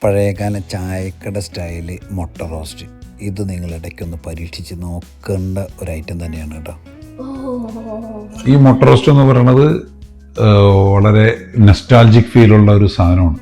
പഴയകാല ചായക്കട സ്റ്റൈല് മുട്ട റോസ്റ്റ്. ഇത് നിങ്ങൾ ഇടയ്ക്കൊന്ന് പരീക്ഷിച്ച് നോക്കേണ്ട ഒരു ഐറ്റം തന്നെയാണ് കേട്ടോ. ഈ മുട്ട റോസ്റ്റ് എന്ന് പറയുന്നത് വളരെ നെസ്റ്റാൾജിക് ഫീലുള്ള ഒരു സാധനമാണ്.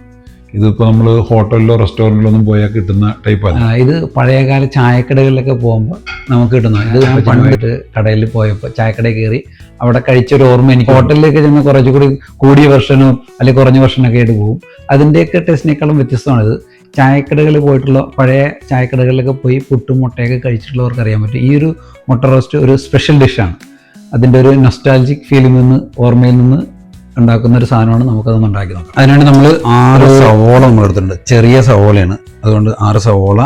ഇതിപ്പോൾ നമ്മൾ ഹോട്ടലിലോ റെസ്റ്റോറൻറ്റിലോ ഒന്നും പോയാൽ കിട്ടുന്ന ടൈപ്പല്ല. ഇത് പഴയകാല ചായക്കടകളിലൊക്കെ പോകുമ്പോൾ നമുക്ക് കിട്ടുന്നു. ഇത് ഞാൻ പണ്ട് കടയിൽ പോയപ്പോൾ ചായക്കടയിൽ കയറി അവിടെ കഴിച്ചൊരു ഓർമ്മ എനിക്ക്. ഹോട്ടലിലേക്ക് ചെന്ന് കുറച്ചുകൂടി കൂടിയ വെർഷനോ അല്ലെങ്കിൽ കുറഞ്ഞ വെർഷനൊക്കെ ആയിട്ട് പോകും. അതിൻ്റെയൊക്കെ ടേസ്റ്റിനേക്കാളും വ്യത്യസ്തമാണിത്. ചായക്കടകളിൽ പോയിട്ടുള്ള പഴയ ചായക്കടകളിലൊക്കെ പോയി പുട്ടും മുട്ടയൊക്കെ കഴിച്ചിട്ടുള്ളവർക്ക് അറിയാൻ പറ്റും. ഈ ഒരു മുട്ട റോസ്റ്റ് ഒരു സ്പെഷ്യൽ ഡിഷാണ്. അതിൻ്റെ ഒരു നൊസ്റ്റാൾജിക് ഫീലിൽ നിന്ന്, ഓർമ്മയിൽ നിന്ന് ഉണ്ടാക്കുന്ന ഒരു സാധനമാണ്. നമുക്കതൊന്ന് ഉണ്ടാക്കി നോക്കാം. അതിനുവേണ്ടി നമ്മൾ 6 സവോള നമ്മൾ എടുത്തിട്ടുണ്ട്. ചെറിയ സവോളയാണ്, അതുകൊണ്ട് 6 സവോള,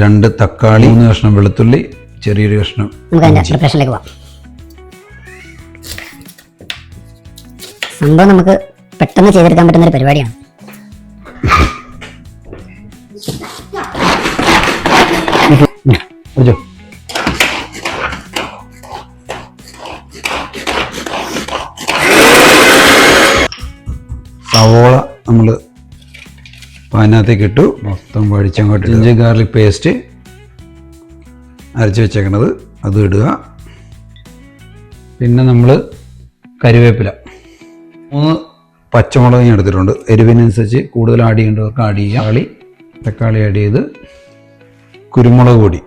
2 തക്കാളി, 3 കഷ്ണം വെളുത്തുള്ളി, ചെറിയൊരു കഷ്ണം. പ്രിപ്പറേഷനിലേക്ക് പോവാം. സംഭവം നമുക്ക് പെട്ടെന്ന് ചെയ്തെടുക്കാൻ പറ്റുന്ന ഒരു പരിപാടിയാണ്. സവോള നമ്മൾ പാനകത്തേക്ക് ഇട്ടു, മൊത്തം വഴിച്ചങ്ങോട്ട്. ഇഞ്ചി ഗാർലിക് പേസ്റ്റ് അരച്ച് വെച്ചേക്കണത് അത് ഇടുക. പിന്നെ നമ്മൾ കരിവേപ്പില, 3 പച്ചമുളക് ഞാൻ എടുത്തിട്ടുണ്ട്. എരിവിനനുസരിച്ച് കൂടുതൽ ആഡ് ചെയ്യേണ്ടവർക്ക് ആഡ് ചെയ്യാം. തക്കാളി ആഡ് ചെയ്ത്, കുരുമുളക് പൊടി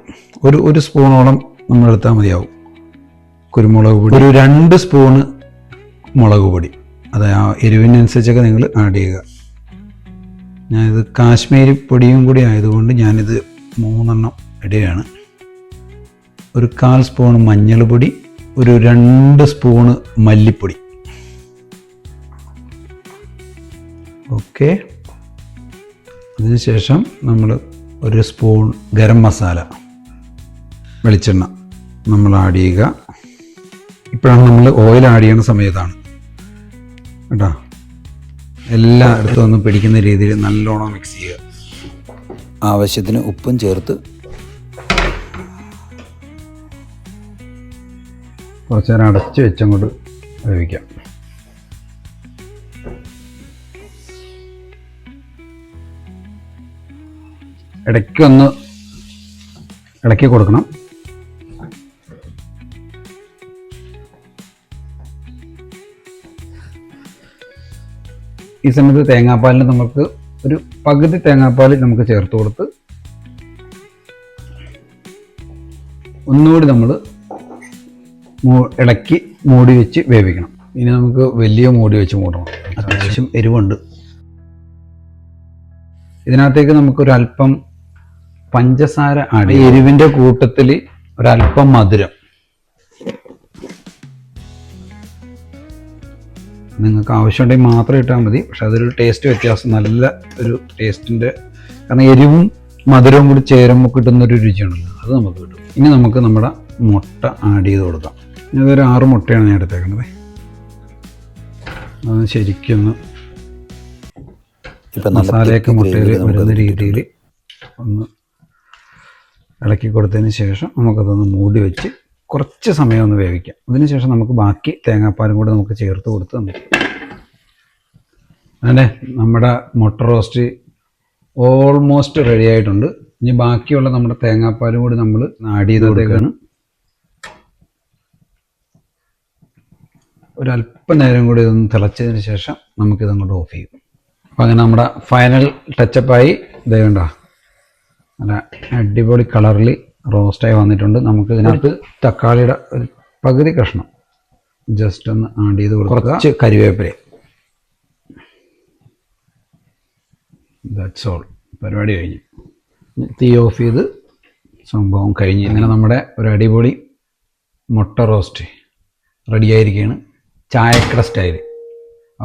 ഒരു സ്പൂണോളം നമ്മൾ എടുത്താൽ മതിയാവും. കുരുമുളക് പൊടി ഒരു 2 സ്പൂണ് മുളക് പൊടി, അത് ആ എരിവിനനുസരിച്ചൊക്കെ നിങ്ങൾ ആഡ് ചെയ്യുക. ഞാനിത് കാശ്മീരി പൊടിയും കൂടി ആയതുകൊണ്ട് ഞാനിത് 3 ഇടുകയാണ്. ഒരു 1/4 സ്പൂണ് മഞ്ഞൾ പൊടി, ഒരു 2 സ്പൂണ് മല്ലിപ്പൊടി. ഓക്കെ. അതിനുശേഷം നമ്മൾ 1 സ്പൂൺ ഗരം മസാല, വെളിച്ചെണ്ണ നമ്മൾ ആഡ് ചെയ്യുക. ഇപ്പോഴാണ് നമ്മൾ ഓയിൽ ആഡ് ചെയ്യുന്ന സമയത്താണ് കേട്ടോ. എല്ലായിടത്തും ഒന്ന് പിടിക്കുന്ന രീതിയിൽ നല്ലോണം മിക്സ് ചെയ്യുക. ആവശ്യത്തിന് ഉപ്പും ചേർത്ത് കുറച്ച് നേരം അടച്ച് വെച്ചങ്ങോട്ട് വേവിക്കാം. ഇടയ്ക്കൊന്ന് ഇളക്കി കൊടുക്കണം. ഈ സമയത്ത് തേങ്ങാപ്പാലിന് നമുക്ക് ഒരു പകുതി തേങ്ങാപ്പാൽ നമുക്ക് ചേർത്ത് കൊടുത്ത് ഒന്നുകൂടി നമ്മൾ ഇളക്കി മൂടി വെച്ച് വേവിക്കണം. ഇനി നമുക്ക് വലിയ മൂടി വെച്ച് മൂടണം. അത്യാവശ്യം എരിവുണ്ട്. ഇതിനകത്തേക്ക് നമുക്കൊരല്പം പഞ്ചസാര ആഡ് ചെയ്യും. എരിവിൻ്റെ കൂട്ടത്തിൽ ഒരല്പം മധുരം. നിങ്ങൾക്ക് ആവശ്യമുണ്ടെങ്കിൽ മാത്രം ഇട്ടാൽ മതി. പക്ഷെ അതൊരു ടേസ്റ്റ് വ്യത്യാസം, നല്ല ഒരു ടേസ്റ്റിൻ്റെ, കാരണം എരിവും മധുരവും കൂടി ചേരുമ്പോൾ കിട്ടുന്നൊരു രുചിയാണല്ലോ, അത് നമുക്ക് കിട്ടും. ഇനി നമുക്ക് നമ്മുടെ മുട്ട ആഡ് ചെയ്ത് കൊടുക്കാം. ഇതൊരു 6 മുട്ടയാണ് ഞാൻ എടുത്തേക്കണത്. അത് ശരിക്കൊന്ന് മസാലയൊക്കെ മുട്ടയിൽ വരുന്ന രീതിയിൽ ഒന്ന് ഇളക്കി കൊടുത്തതിന് ശേഷം നമുക്കതൊന്ന് മൂടി വെച്ച് കുറച്ച് സമയം ഒന്ന് വേവിക്കാം. അതിനുശേഷം നമുക്ക് ബാക്കി തേങ്ങാപ്പാലും കൂടെ നമുക്ക് ചേർത്ത് കൊടുത്ത് നമുക്ക് അങ്ങനെ നമ്മുടെ മുട്ട റോസ്റ്റ് ഓൾമോസ്റ്റ് റെഡി ആയിട്ടുണ്ട്. ഇനി ബാക്കിയുള്ള നമ്മുടെ തേങ്ങാപ്പാലും കൂടി നമ്മൾ ആഡ് ചെയ്തേക്കാണ്. ഒരല്പം നേരം കൂടി ഇതൊന്ന് തിളച്ചതിന് ശേഷം നമുക്കിതങ്ങോട്ട് ഓഫ് ചെയ്യും. അപ്പോൾ അങ്ങനെ നമ്മുടെ ഫൈനൽ ടച്ചപ്പായി ഇതേണ്ട നല്ല അടിപൊളി കളറിൽ റോസ്റ്റായി വന്നിട്ടുണ്ട്. നമുക്ക് ഇതിനകത്ത് തക്കാളിയുടെ ഒരു പകുതി കഷ്ണം ജസ്റ്റ് ഒന്ന് ആഡ് ചെയ്ത് കൊടുക്കുക. കുറച്ച് കരിവേപ്പില. That's all. പരിപാടി കഴിഞ്ഞു. തീ ഓഫ് ചെയ്ത് സംഭവം കഴിഞ്ഞ്. ഇങ്ങനെ നമ്മുടെ ഒരു അടിപൊളി മുട്ട റോസ്റ്റ് റെഡിയായിരിക്കുകയാണ്. ചായക്കട സ്റ്റൈല്.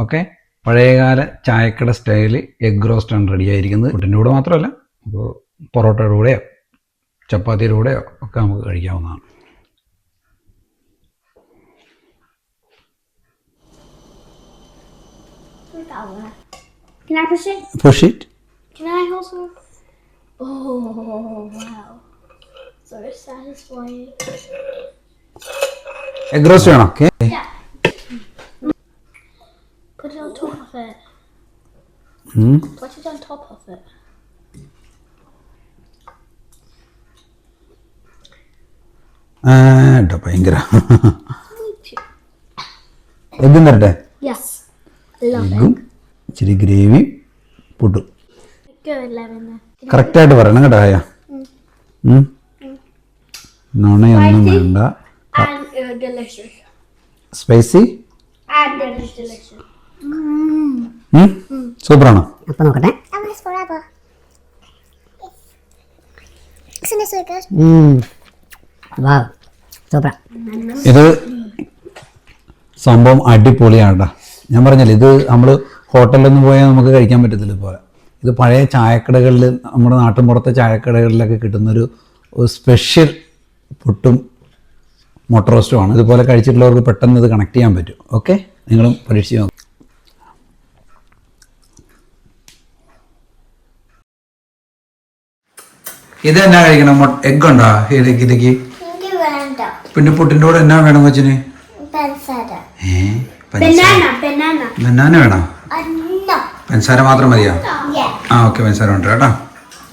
ഓക്കെ, പഴയകാല ചായക്കട സ്റ്റൈല് എഗ് റോസ്റ്റാണ് റെഡിയായിരിക്കുന്നത്. ഫുഡിൻ്റെ കൂടെ മാത്രമല്ല, ഇപ്പോൾ പൊറോട്ടയുടെ കൂടെയോ ചപ്പാത്തിയുടെ കൂടെയോ ഒക്കെ നമുക്ക് കഴിക്കാവുന്നതാണ്. Can I push it? Push it. Can I also? Oh, wow. So satisfying. Egg roast വേണോ? Okay. Yeah. Put it on top of it. What is on top of it? കേട്ടോ ഭയങ്കര എഗ്ഗും തരട്ടെ Yes. Love it. എഗ്ഗും ഇച്ചിരി gravy പുട്ടും Go 11 there. കറക്റ്റായിട്ട് പറയണം കേട്ടോ ആയ നുണയൊന്നും വേണ്ട. And delicious. Spicy And it is delicious. സൂപ്പറാണോ? അപ്പൊ നോക്കട്ടെ. forever. Isn't it so good? വാ സൂപ്പർ. ഇത് സംഭവം അടിപൊളിയാണ്. ഞാൻ പറഞ്ഞല്ലേ ഇത് നമ്മൾ ഹോട്ടലിലൊന്നും പോയാൽ നമുക്ക് കഴിക്കാൻ പറ്റത്തില്ല പോലെ. ഇത് പഴയ ചായക്കടകളിൽ നമ്മുടെ നാട്ടിൻപുറത്തെ ചായക്കടകളിലൊക്കെ കിട്ടുന്നൊരു സ്പെഷ്യൽ പുട്ടും മുട്ട റോസ്റ്റുമാണ്. ഇതുപോലെ കഴിച്ചിട്ടുള്ളവർക്ക് പെട്ടെന്ന് ഇത് കണക്ട് ചെയ്യാൻ പറ്റും. ഓക്കെ, നിങ്ങളും പരീക്ഷിച്ച് നോക്കും. ഇത് എന്നാ കഴിക്കണം? എഗ് ഉണ്ടോ ഇതിലേക്ക്? പിന്നെ പുട്ടിൻ്റെ കൂടെ എന്നാ വേണം കൊച്ചിന്? Banana. ബനാന വേണോ? No. പഞ്ചസാര മാത്രം മതിയോ? Yeah. ആ ഓക്കെ, പഞ്ചസാര ഉണ്ട് കേട്ടോ.